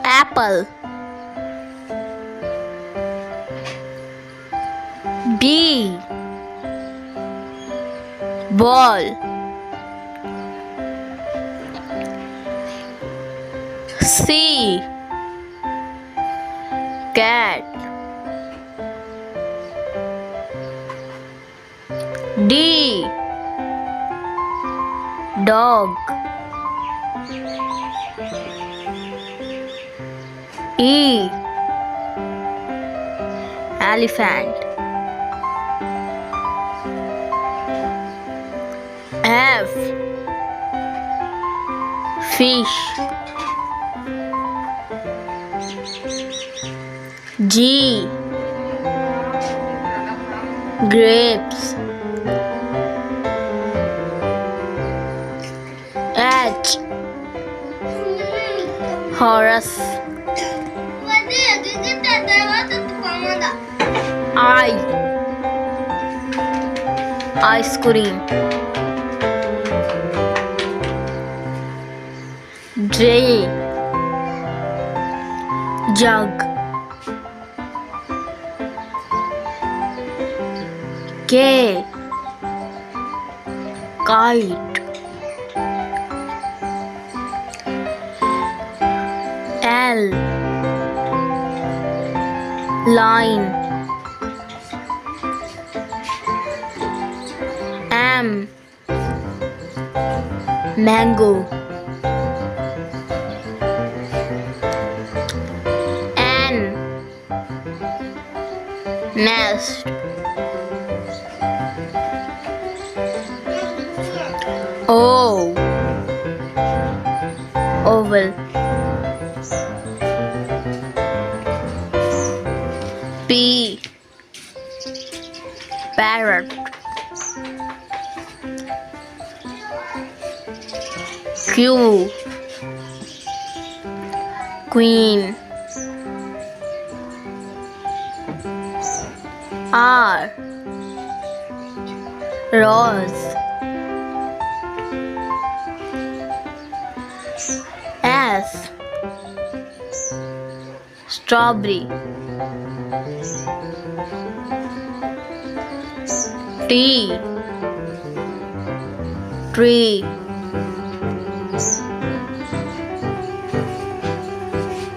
apple. B, ball. C, cat. D, dog. E, elephant. F, fish. G, grapes. H, horse. I, ice cream. J, jug. K, kite. L, line. M, mango. N, nest. O, oval. P, parrot. Q, queen. R, rose. S, strawberry. T, tree.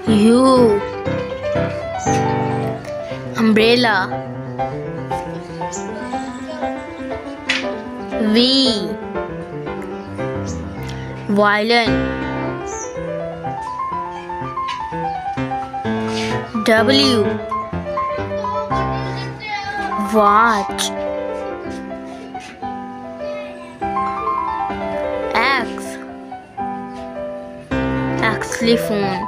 U, umbrella. V, violin. W, watch. X, xylophone.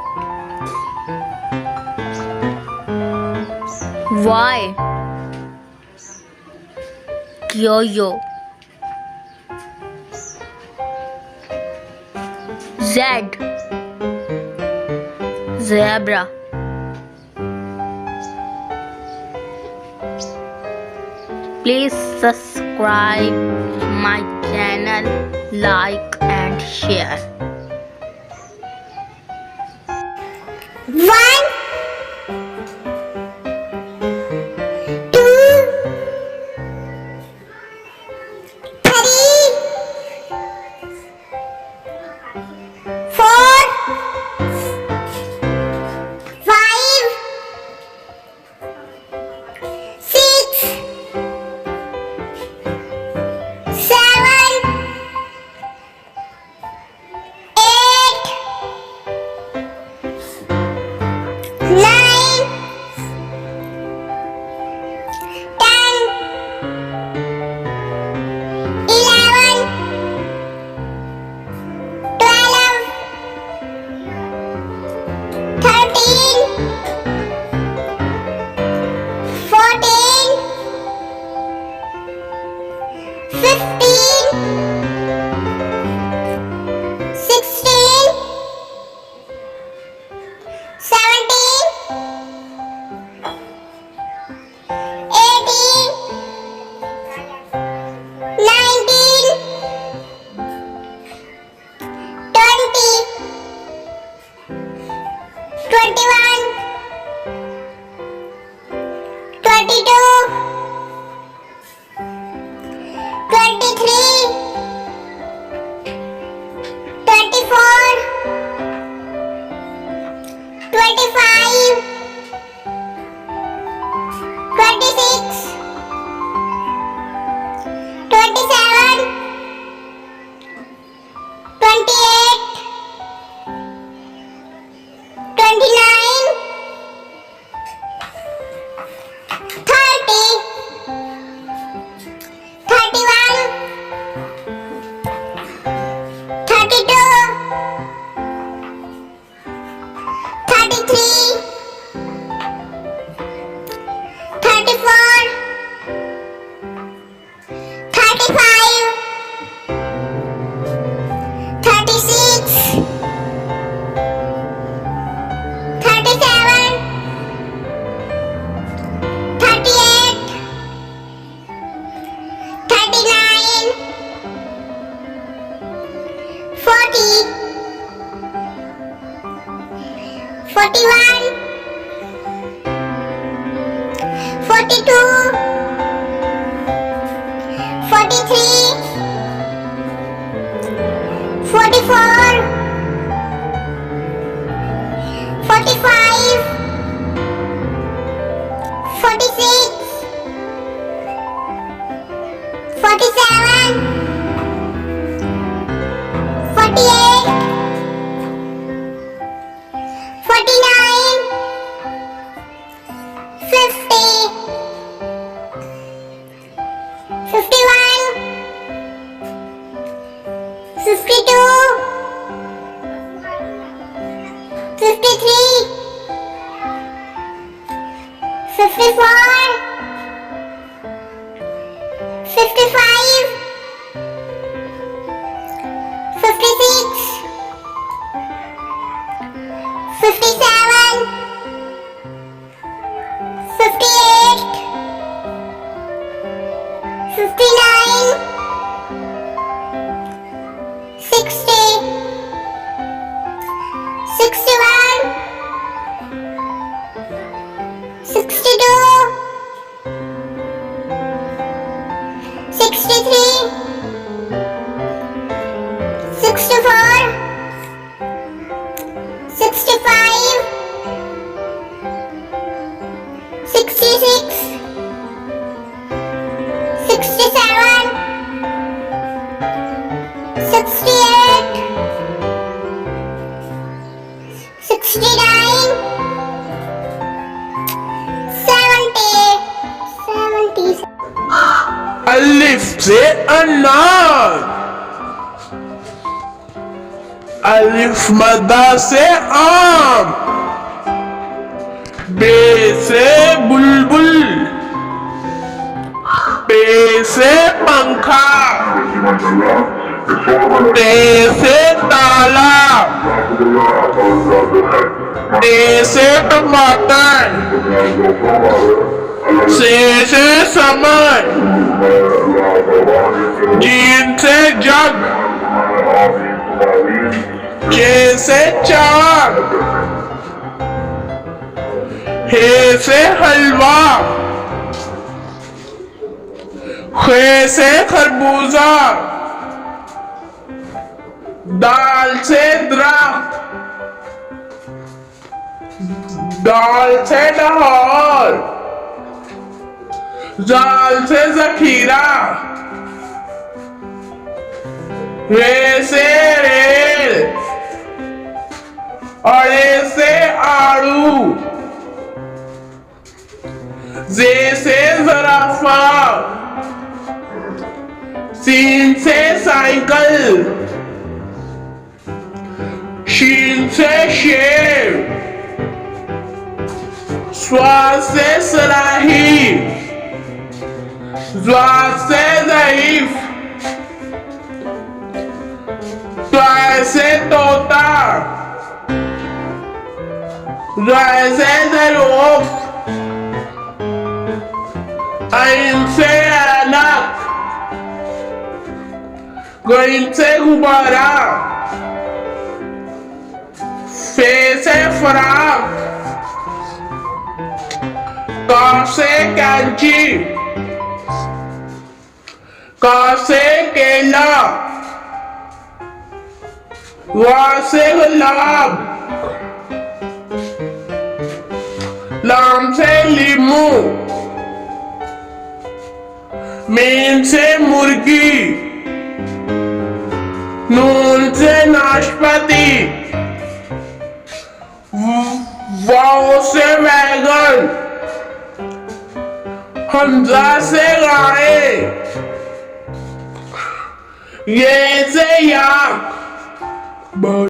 Y, yo-yo. Z, zebra. Please subscribe my channel, like and share. 1, 2, 3, 4, 5, 6, 7, 21, 22, 23, 24, 25, 26, 27, 28, 29, 30, 31, 32, 33, 34, 35, 36, 37, 38, 39, 40, 41, 42, 43, 44, 45, 46, 47, 48, 49, 50, 51, 52, 53, 54, 55, 56, 57, 58, 59, 60, 61, 62, 63, 64, 65, 66, 67, 68, 69, 70, 70. alif से anar, अलिफ मद्दा से आम, बे से बुलबुल, पे से पंखा, टे से ताला, टे से टमाटर, से समर, जीन से जग, चे से चार, हे से हलवा, खे से खरबूजा, दाल से दरख्त, दाल से लाहौर, जाल से जखीरा, रे से रेल, अड़े से आड़ू, जे से जराफा, सीन से साइकिल, शीन से शेर, स्वाद से सलाही, ज्वाद से ज़ईफ, त्वाय से तोता, ज़ाय से ज़रूफ, ऐन से ऐनक, गईन से गुब्बारा, फे से फराक, से कैंची, क से केला, ग से गुलाब, लाम से लीमू, मीम से मुर्गी, नून से नाशपाती, वाव से वैगन, हमजा से गाय, ये से याक।